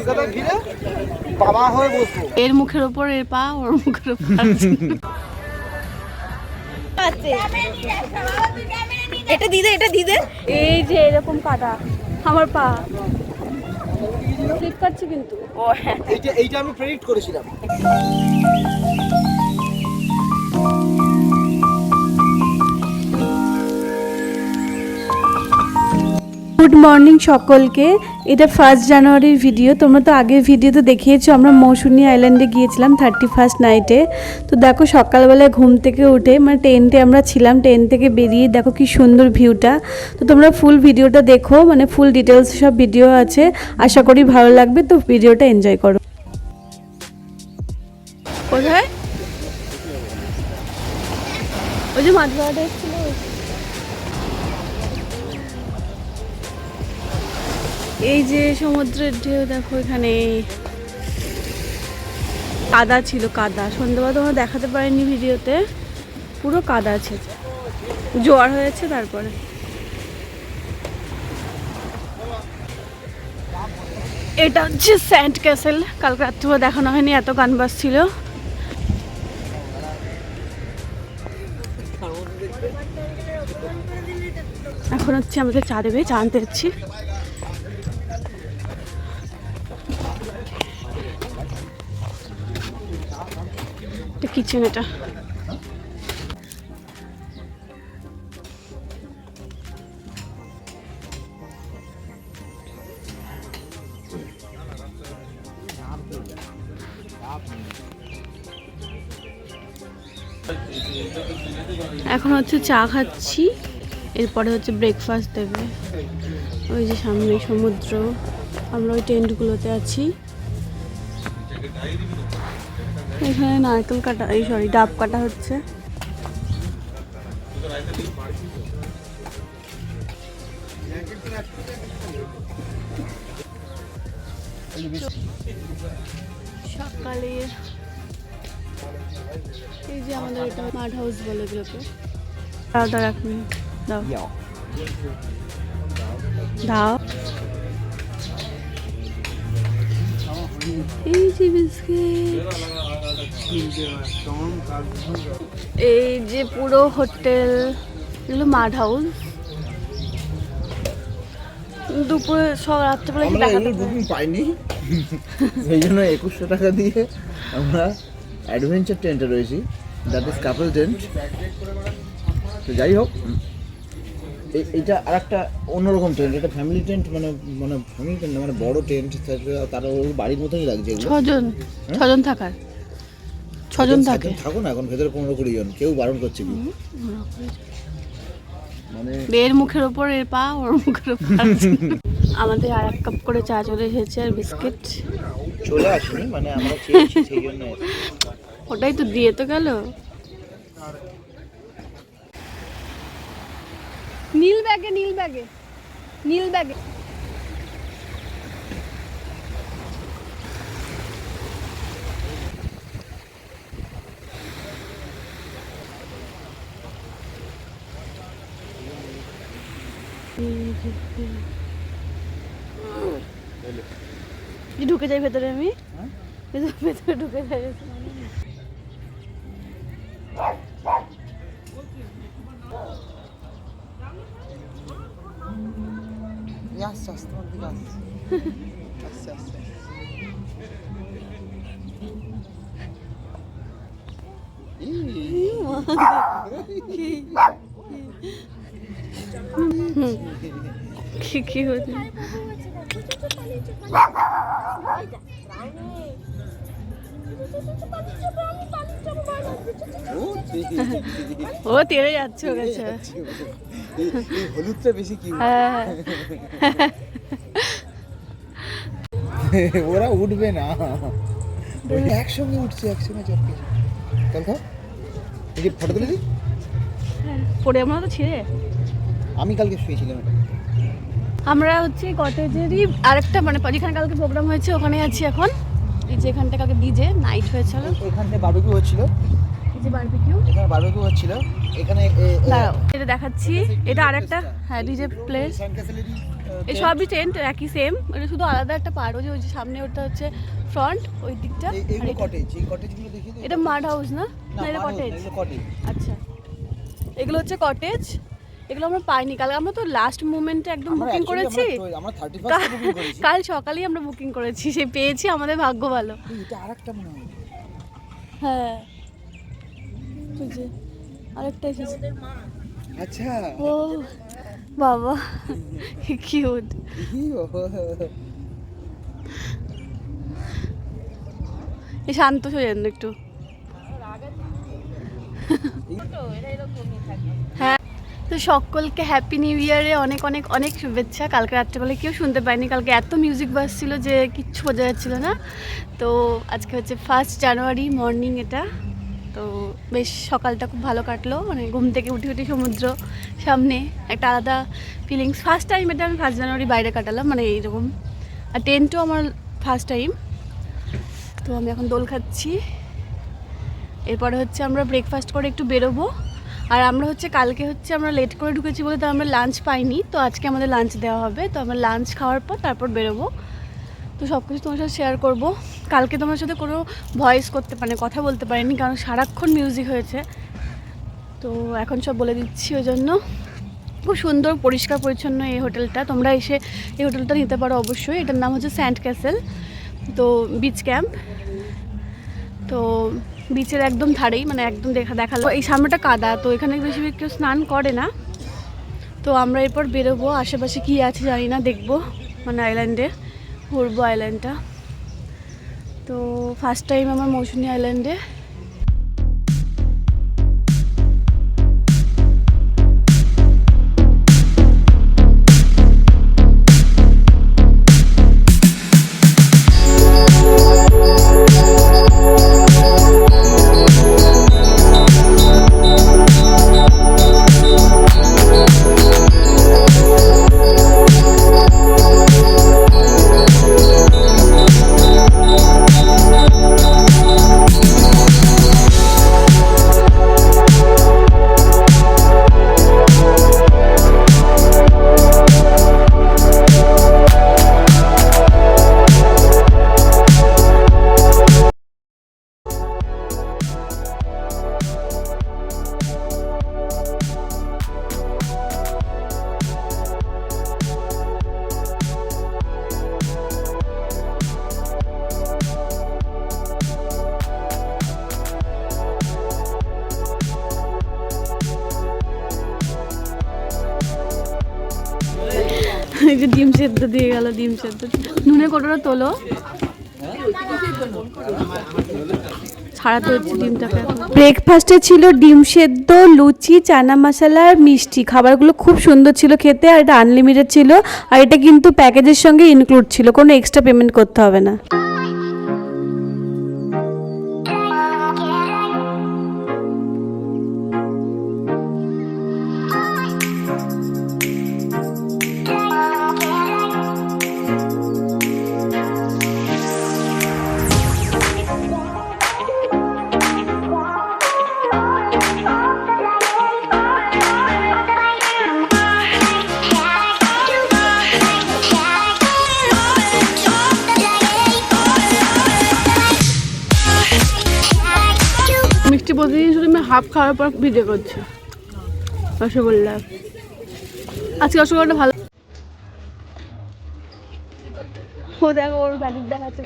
কলকাতা ফিরে বাবা হয়ে বসবো। এর মুখের ওপর এর পা, ওর মুখের ওপর এটা দিদে, এটা দিদে। এই যে এরকম কাদা আমার পা স্লিপ কাটছে কিন্তু। ও হ্যাঁ, এইটা আমি প্রেডিক্ট করেছিলাম। গুড মর্নিং সকলকে। এটা 1 জানুয়ারির ভিডিও। তোমরা তো আগের ভিডিওতে দেখিয়েছো আমরা মৌসুনি আইল্যান্ডে গিয়েছিলাম 31st নাইটে। তো দেখো সকালবেলায় ঘুম থেকে উঠে মানে টেন্টে আমরা ছিলাম, টেন্ট থেকে বেরিয়ে দেখো কি সুন্দর ভিউটা। তো তোমরা ফুল ভিডিওটা দেখো, মানে ফুল ডিটেলস সব ভিডিও আছে, আশা করি ভালো লাগবে। তো ভিডিওটা এনজয় করো। কোথায় ওই যে মাছ ধরাটা এসেছিল, এই যে সমুদ্রের ঢেউ দেখো। এখানে কাদা ছিল, কাদা। সন্ধ্যাবেলা তোমরা দেখাতে পারিনি ভিডিওতে, পুরো কাদা আছে, জোয়ার হয়েছে। তারপরে এটা হচ্ছে স্যান্ড ক্যাসেল। কালকে রাত্রিবেলা দেখানো হয়নি, এত গান বাজছিল। এখন হচ্ছে আমাদের চা দেবে, চা আনতে যাচ্ছি। কিচেন এটা। এখন হচ্ছে চা খাচ্ছি, এরপরে হচ্ছে ব্রেকফাস্ট দেবে। ওই যে সামনে সমুদ্র, আমরা ওই টেন্টগুলোতে আছি। এখানে নারকেল কাটা, এই সরি ডাব কাটা হচ্ছে। সকালের এই যে আমাদের এটা মাড হাউস বলে এগুলোকে। দাও এক মিনিট, দাও দাও। এই যে বিস্কিট, এই যে পুরো হোটেল, এগুলো মাড হাউস। দুপুরে সব রাত্রেবেলা কি দেখাতে বুকিং পাইনি, সেই জন্য 2100 টাকা দিয়ে আমরা অ্যাডভেঞ্চার টেন্টে রয়েছি, দ্যাট ইজ কাপল টেন্ট। তো যাই হোক, এইটা আর একটা অন্যরকম টেন্ট, এটা ফ্যামিলি টেন্ট, মানে ফ্যামিলি টেন্ট মানে বড় টেন্ট, তার বাড়ির মতনই লাগছে। 6 জন থাকার, 6 জন থাকে। থাকো না, এখন ভেতরে 15-20 জন, কেউ বারণ করছে কি? মানে এর মুখের ওপর এর পা, ওর মুখের ওপর। আমাদের আর 1 কাপ করে চা চলে এসেছে, আর বিস্কিট চলে আসেনি, মানে আমরা চেয়েছি সেই জন্য। ওটাই তো দিয়ে তো গেল। নীল ব্যাগে, নীল ব্যাগে, নীল ব্যাগে। ঢুকে যাই ভেতরে, আমি ভেতরে ঢুকে যাই। আস্তে আস্তে আস্তে আস্তে কি হচ্ছে? ও তেড়ে যাচ্ছে, ও গেছে। হলুদটা বেশি কি, হ্যাঁ ওরা উঠবে না, একসঙ্গে উঠছে, একসঙ্গে চটকে। চল খাও, এই যে ফটো তুলে দিই। পরে আমরা তো ছিঁড়ে, আমি কালকে শুয়েছিলাম। আমরা হচ্ছে কটেজেরই আরেকটা, মানে যেখানে কালকে প্রোগ্রাম হয়েছে ওখানে আছি এখন। এই যে এখানটা কালকে ডিজে নাইট হয়েছিল, এখানে বারবিকিউ হচ্ছিল। এই যে বারবিকিউ, এখানে বারবিকিউ হচ্ছিল। এখানে দাঁড়াও এটা দেখাচ্ছি, এটা আরেকটা, হ্যাঁ ডিজে প্লেস। স্যান্ড ক্যাসেলেরই এই সবই টেন্ট একই সেম, এটা শুধু আলাদা একটা পার্ট। ওই যে সামনে ওটা হচ্ছে ফ্রন্ট ওই দিকটা। এইগুলো কটেজ, এই কটেজগুলো দেখিয়ে দিই। এটা মাড হাউস না? না এটা কটেজ। আচ্ছা এগুলো হচ্ছে কটেজ, এগুলো আমরা পাইনি কাল, আমরা তো লাস্ট মোমেন্টে একদম বুকিং করেছি। আমরা 31 এ বুকিং করেছি, কাল সকালেই আমরা বুকিং করেছি, সে পেয়েছি, আমাদের ভাগ্য ভালো। এটা আরেকটা মনে হয়। হ্যাঁ ওই যে আরেকটা এসেছে। আচ্ছা ও বাবা কিউট। এই শান্ত হয়ে যান একটু। হ্যাঁ তো সকলকে হ্যাপি নিউ ইয়ারে অনেক অনেক অনেক শুভেচ্ছা। কালকে রাত্রেবেলা কেউ শুনতে পায়নি, কালকে এত মিউজিক বাজছিল যে কিচ্ছু বোঝা যাচ্ছিল না। তো আজকে হচ্ছে 1 জানুয়ারি মর্নিং এটা, তো বেশ সকালটা খুব ভালো কাটলো, মানে ঘুম থেকে উঠে উঠে সমুদ্র সামনে, একটা আলাদা ফিলিংস। ফার্স্ট টাইম এটা আমি 1 জানুয়ারি বাইরে কাটালাম, মানে এইরকম। আর টেন্টও আমার ফার্স্ট টাইম। তো আমি এখন দোল খাচ্ছি, এরপরে হচ্ছে আমরা ব্রেকফাস্ট করে একটু বেরোবো। আর আমরা হচ্ছে কালকে হচ্ছে আমরা লেট করে ঢুকেছি বলে তো আমরা লাঞ্চ পাইনি, তো আজকে আমাদের লাঞ্চ দেওয়া হবে। তো আমরা লাঞ্চ খাওয়ার পর তারপর বেরোবো। তো সব কিছু তোমার সাথে শেয়ার করবো। কালকে তোমার সাথে কোনো ভয়েস করতে মানে কথা বলতে পারিনি, কারণ সারাক্ষণ মিউজিক হয়েছে। তো এখন সব বলে দিচ্ছি। ওই জন্য খুব সুন্দর পরিষ্কার পরিচ্ছন্ন এই হোটেলটা, তোমরা এসে এই হোটেলটা নিতে পারো অবশ্যই। এটার নাম হচ্ছে স্যান্ড ক্যাসেল, তো বিচ ক্যাম্প। তো বিচের একদম ধারেই, মানে একদম দেখালো। এই সামনেটা কাদা, তো এখানে বেশি কেউ স্নান করে না। তো আমরা এরপর বেরোবো, আশেপাশে কী আছে জানি না, দেখবো মানে আইল্যান্ডে ঘুরবো আইল্যান্ডটা। তো ফার্স্ট টাইম আমার মৌসুনি আইল্যান্ডে। এই যে ডিম সেদ্ধ দিয়ে গেল, ডিম সেদ্ধ। নুনে কটোটা তোলো, ছাড়াতে হচ্ছে ডিমটাকে। ব্রেকফাস্টে ছিল ডিম সেদ্ধ, লুচি, চানা মশলা আর মিষ্টি। খাবারগুলো খুব সুন্দর ছিল খেতে, আর এটা আনলিমিটেড ছিল। আর এটা কিন্তু প্যাকেজের সঙ্গে ইনক্লুড ছিল, কোনো এক্সট্রা পেমেন্ট করতে হবে না। মিষ্টি প্রতিদিন শুধু আমি হাফ খাওয়ার পর ভিডিও করছি। রসগোল্লা, আজকে রসগোল্লাটা ভালো। ও দেখো ওর ব্যাটিক দেখাচ্ছে।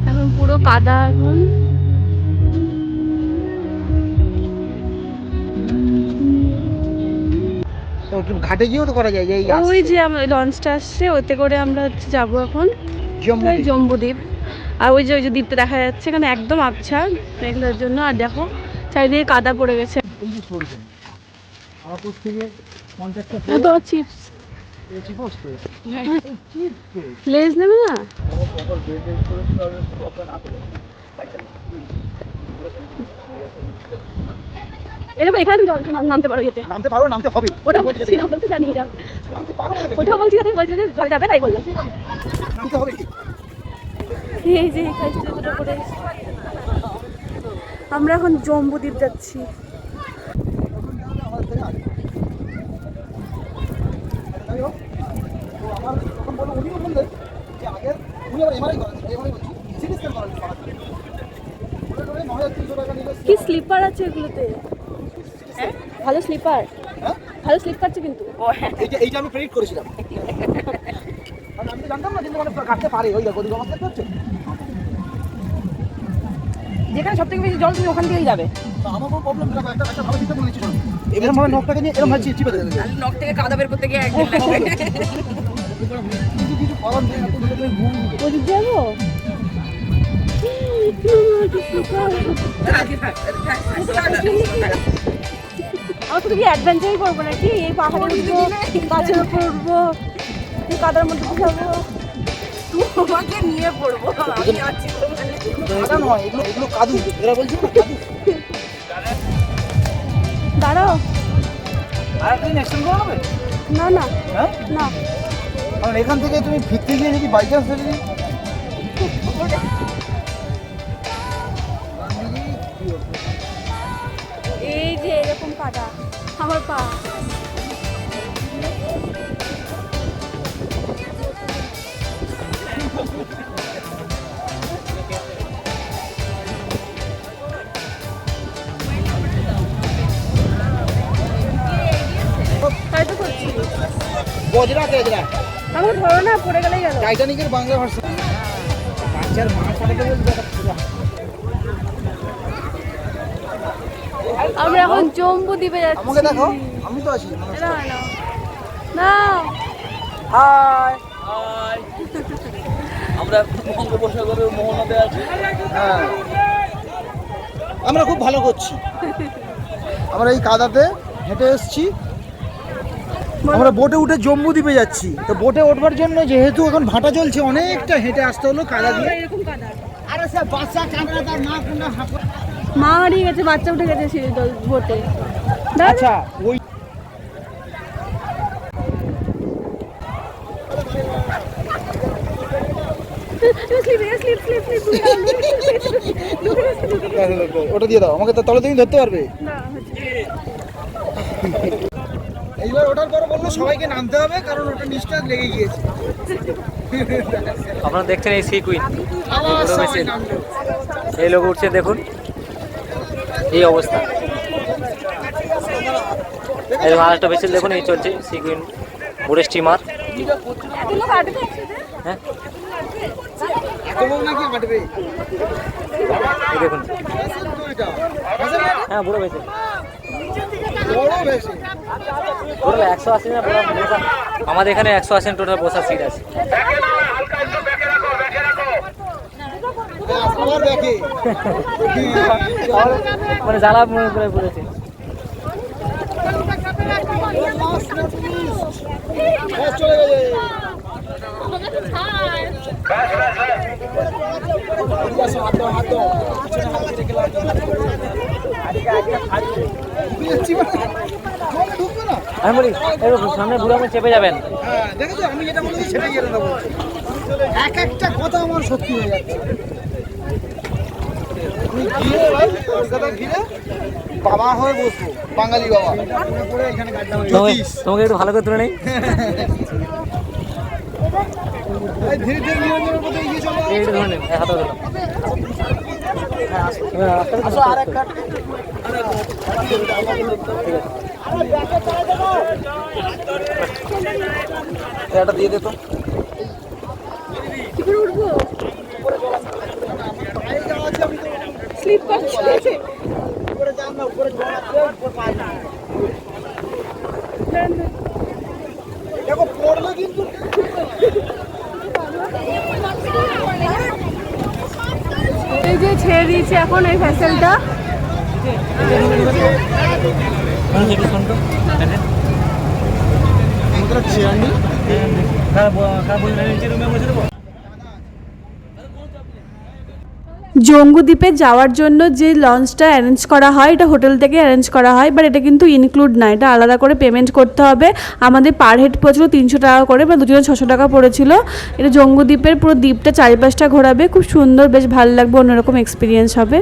এখন পুরো কাদা। এখন ঘাটে গিয়েও তো করা যায়। ওই যে লঞ্চটা আসছে, ওতে করে আমরা হচ্ছে যাবো এখন জম্বুদ্বীপ। আর ওই যে দ্বীপটা দেখা যাচ্ছে, এখানে একদম আবছা এগুলোর জন্য। আর দেখো চারিদিকে কাদা পড়ে গেছে। চিপস লেজ নেবে না? এরকম এখানে তুমি জল নামতে পারো ইয়েতে। নামতে পারো, নামতে হবে। ওটা বলছি জানি এটা। ওটা বলছি তুমি বলছো যে জল যাবে তাই বললাম। নামতে হবে কি? এই যে এই কাজটা করে আমরা এখন জম্বুদ্বীপ যাচ্ছি। কি স্লিপার আছে এগুলোতে? ভালো স্লিপার, ভালো স্লিপ কাটছে কিন্তু। এইটা আমি প্রেডিক্ট করেছিলাম। আমি জানতাম না কিন্তু মানে কাটতে পারে। ওই দেখো ওদিকে অবস্থা করছে। যেখানে সব থেকে বেশি জল তুমি ওখান দিয়েই যাবে। আমার কোনো প্রবলেম না, একটা ভালো চিন্তা বলেছি। এরকম ভাবে নখটাকে নিয়ে এরকম ভাবে চিপে দেবে। আমি নখ থেকে কাদা বের করতে গিয়ে একদিন লাগবে। কিছু পালন দিয়ে এত দূরে ঘুম দিবে। ওদিক যাবো। আমরা তো কি অ্যাডভেঞ্চারই করবো নাকি? এই পাহাড়ের উঠবো, গাছের উপর উঠবো, এই কাদার মধ্যে যাবো। তোমাকে নিয়ে পড়বো আমি আছি কাদা নয়, এগুলো কাদু। এরা বলছে না কাদু। দাঁড়াও। আর একটা দিন অ্যাকশন করা হবে? না না হ্যাঁ, না, কারণ এখান থেকে তুমি ফিরতে গিয়ে যদি বাই চান্স যদি এই যে এরকম কাদা আমার পা। তাই তো করছি। বজরা তেজরা আমাকে ধরো না, পড়ে গেলেই গেল। টাইটানিকের বাংলা ভার্সন। বাচ্চার মা পাঠাতে বলছে আমরা এখন জম্বুদ্বীপে যাচ্ছি। আমাকে দেখো, আমি তো আছি। না না না, হাই। আমরা বঙ্গোপসাগরের মোহনাতে আছি। হ্যাঁ, আমরা খুব ভালো করছি। আমরা এই কাদাতে হেঁটে এসেছি। আমরা বোটে উঠে জম্বুদ্বীপে যাচ্ছি। তো বোটে ওঠবার জন্য যেহেতু এখন ভাটা চলছে, অনেকটা হেঁটে আসতে হলো কাদা দিয়ে। এরকম কাদা। আরে স্যার বাচ্চা কাঁকড়া তার মা কোনটা হাঁপড়ে। মা হারিয়ে গেছে, বাচ্চা উঠে গেছে বোটে। আচ্ছা ওই ওটা দিয়ে দাও আমাকে, তাহলে তুমি ধরতে পারবে। এইবার ওটার পর বললো সবাইকে নামতে হবে, কারণ ওটা নিচটা লেগে গিয়েছে। আপনারা দেখছেন এই সি কুইন, আবার পুরো সবাই মেশিন। নামবে। এই লোক উঠছে দেখুন, এই অবস্থা। এই মহারাষ্ট্র বেশি দেখুন, এই চলছে সি কুইন বড় স্টিমার। হ্যাঁ এত বড় নাকি হাঁটবে? এই দেখুন, তো এটা হ্যাঁ বড় বেশি, বড় বেশি। বড় 180 না বড় বসা। আমাদের এখানে 180 টোটাল বসার সিট আছে। আবার দেখে মানে জ্বালা মনে করে পড়েছে। চলে গেছে। আমি বলি সামনে বুড়ো আমি চেপে যাবেন। হ্যাঁ দেখেছো, আমি যেটা বলেছি সেটাই এরা বলছে। এক একটা কথা আমার সত্যি হয়ে যাচ্ছে। তুমি ঘিরে ভাই, কলকাতা ঘিরে বাবা হয়ে বসবো, বাঙালি বাবা। তোমাকে একটু ভালো করে তুলে নেই। এই ধীরে ধীরে নিয়ন্ত্রণের মধ্যে এগিয়ে চলো। এইটা ধরে নিন, এক হাতে ধরলাম। আসো আরেকটা। এটা দিয়ে দে তো। কি করে উঠবো? স্লিপ করছে। উপরে যান না, উপরে জল আছে, উপরে পা যান। দেখো পড়লে কিন্তু এই যে ছেড়ে দিয়েছে এখন এই ভেসেলটা। জম্বুদ্বীপে যাওয়ার জন্য যে লঞ্চটা অ্যারেঞ্জ করা হয় এটা হোটেল থেকে অ্যারেঞ্জ করা হয়, বাট এটা কিন্তু ইনক্লুড না, এটা আলাদা করে পেমেন্ট করতে হবে। আমাদের পার হেড পড়েছিল 300 টাকা করে, বা দুজনে 600 টাকা পড়েছিল। এটা জম্বুদ্বীপের পুরো দ্বীপটা চারিপাশটা ঘোরাবে, খুব সুন্দর, বেশ ভালো লাগবে, অন্যরকম এক্সপিরিয়েন্স হবে।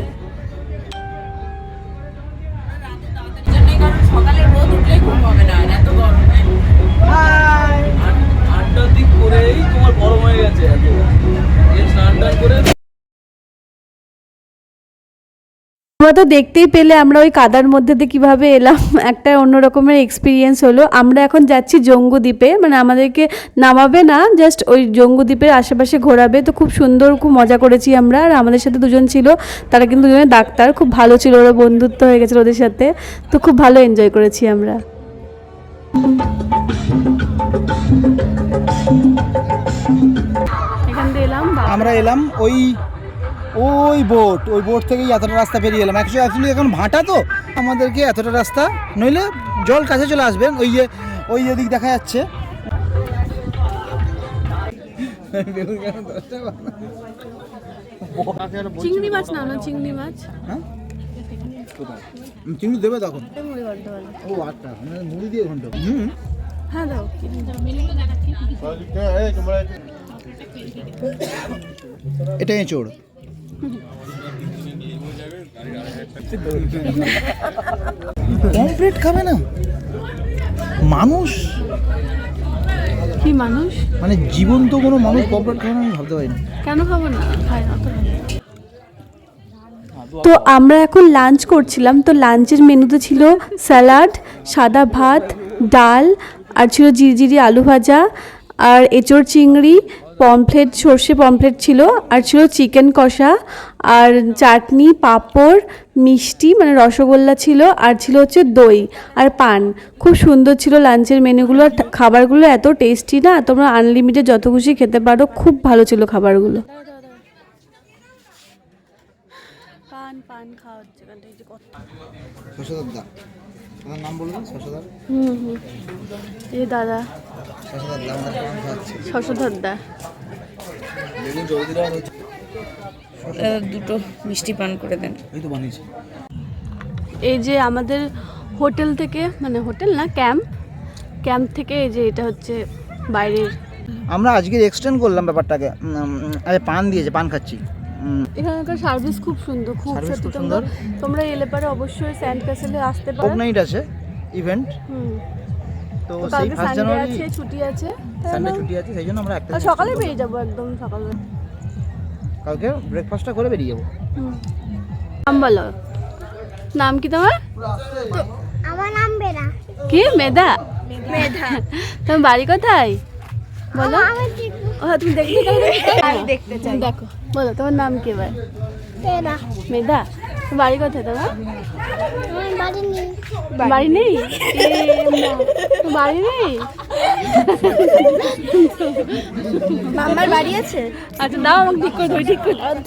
কারণ সকালের রোদ উঠলেই ঘুম হবে না, এত গরমে। 8টার দিক করেই তোমার গরম হয়ে গেছে এত। এই স্নান টান করে তোমরা তো দেখতেই পেলে আমরা ওই কাদার মধ্যে দিয়ে কীভাবে এলাম, একটা অন্য রকমের এক্সপিরিয়েন্স হলো। আমরা এখন যাচ্ছি জম্বুদ্বীপে, মানে আমাদেরকে নামাবে না, জাস্ট ওই জম্বুদ্বীপের আশেপাশে ঘোরাবে। তো খুব সুন্দর, খুব মজা করেছি আমরা। আর আমাদের সাথে দুজন ছিল, তারা কিন্তু দুজনে ডাক্তার, খুব ভালো ছিল, ওরা বন্ধুত্ব হয়ে গেছিলো ওদের সাথে। তো খুব ভালো এনজয় করেছি আমরা। এখান থেকে এলাম, আমরা এলাম ওই বোট থেকেই এতটা রাস্তা পেরিয়ে এলাম। অ্যাকচুয়ালি এখন ভাটা তো আমাদেরকে এতটা রাস্তা, নইলে জল কাছে চলে আসবেন। ওই দিক দেখা যাচ্ছে। চিংড়ি মাছ না, চিংড়ি মাছ। হ্যাঁ, চিংড়ি দেবে তখন। ও আচ্ছা, মুড়ি দিয়ে ঘন্ট। হ্যাঁ দাও। এটা এঁচোড়। পমফ্রেট খাবে না মানুষ? কি মানুষ? মানে জীবন্ত কোনো মানুষ পমফ্রেট খাবে না, আমি ভাবতে পারিনি। কেন খাবো না, খাই না তো। তো আমরা এখন লাঞ্চ করছিলাম। তো লাঞ্চের মেনুতে ছিল স্যালাড, সাদা ভাত, ডাল, আর ছিল জিরজিরি আলু ভাজা, আর এঁচোড় চিংড়ি, পমফ্লেট, সর্ষে পমফ্লেট ছিল, আর ছিল চিকেন কষা, আর চাটনি, পাঁপড়, মিষ্টি মানে রসগোল্লা ছিল, আর ছিল হচ্ছে দই আর পান। খুব সুন্দর ছিল লাঞ্চের মেনুগুলো, আর খাবারগুলো এত টেস্টি না, তোমরা আনলিমিটেড যত খুশি খেতে পারো, খুব ভালো ছিল খাবারগুলো। পান খাওয়া হচ্ছে শশাদার নাম বলবেন? শশাদার। এই দাদা শশধর দা দুটো মিষ্টি পান করে দেন। এই তো বানিয়েছি। এই যে আমাদের হোটেল থেকে, মানে হোটেল না, ক্যাম্প থেকে, এই যে এটা হচ্ছে বাইরের। আমরা আজকে এক্সটেন্ড করলাম ব্যাপারটাকে। পান দিয়েছে, পান খাচ্ছি। এখানকার সার্ভিস খুব সুন্দর, খুব সার্ভিস সত্যি। খুব সুন্দর। তোমরা এলে পারে অবশ্যই স্যান্ড ক্যাসেলে আসতে পারো। ওভারনাইট আছে ইভেন্ট, তো সেই কালকে 1 সানডে জানুয়ারি আছে, ছুটি আছে, সানডে ছুটি আছে, সেই জন্য আমরা একটা আর সকালে বেরিয়ে যাবো, একদম সকালে। কালকে ব্রেকফাস্টটা করে বেরিয়ে যাবো। নাম বলো, নাম কি তোমার? আমার নাম বেদা। কি মেধা? তোমার বাড়ি কোথায় বলো? ও তুমি দেখতে চাও? আমি দেখতে চাই। দেখো, বলো তোমার নাম কি? এবার বেদা। মেধা। তোমার বাড়ি কোথায় তোমার? আমার বাড়ি নেই। বাড়ি নেই? তোমার বাড়ি নেই? মামার বাড়ি আছে। আচ্ছা দাও আমাকে ঠিক করে ধরি,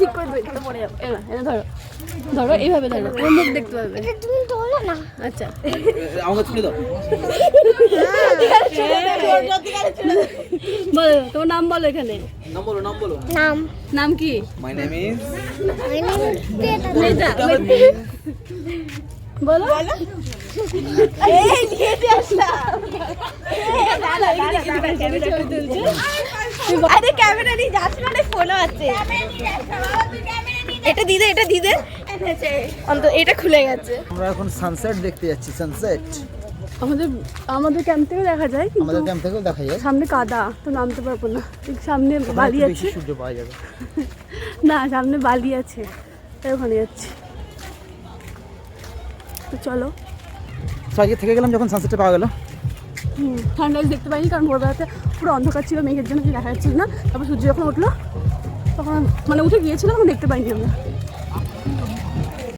ঠিক করে ধরি, তো পড়ে যাবো। এবার ধরো, এইভাবে ধরো, তোমার মুখ দেখতে পাবে। এটা তুমি তোলো না। আচ্ছা আমাকে ছুড়ে দাও। বলো তোমার নাম, বলো এখানে নাম কি? মাই নেম ইজ মেধা। বলো এই দিয়েতে আসলাম। আরে ক্যামেরা নিয়ে যাচ্ছে, মানে ফোনও আছে। এটা দিদে অন্ত এটা খুলে গেছে। আমরা এখন সানসেট দেখতে যাচ্ছি। সানসেট আমাদের ক্যাম্প থেকে দেখা যায়, কিন্তু আমাদের ক্যাম্প থেকেও দেখা যায়। সামনে কাদা, তো নামতে পারবো না। ঠিক সামনে বালি একটু আছে, বেশি সূর্য পাওয়া যাবে। না সামনে বালি আছে, তাই ওখানে যাচ্ছি। তো চলো। আজকে থেকে গেলাম যখন সানসেটটা পাওয়া গেল। সানরাইজ দেখতে পাইনি, কারণ ভোরবেলাতে পুরো অন্ধকার ছিল, মেঘের জন্য দেখা যাচ্ছিল না। তারপর সূর্য যখন উঠলো, তখন মানে উঠে গিয়েছিল, তখন দেখতে পাইনি আমরা।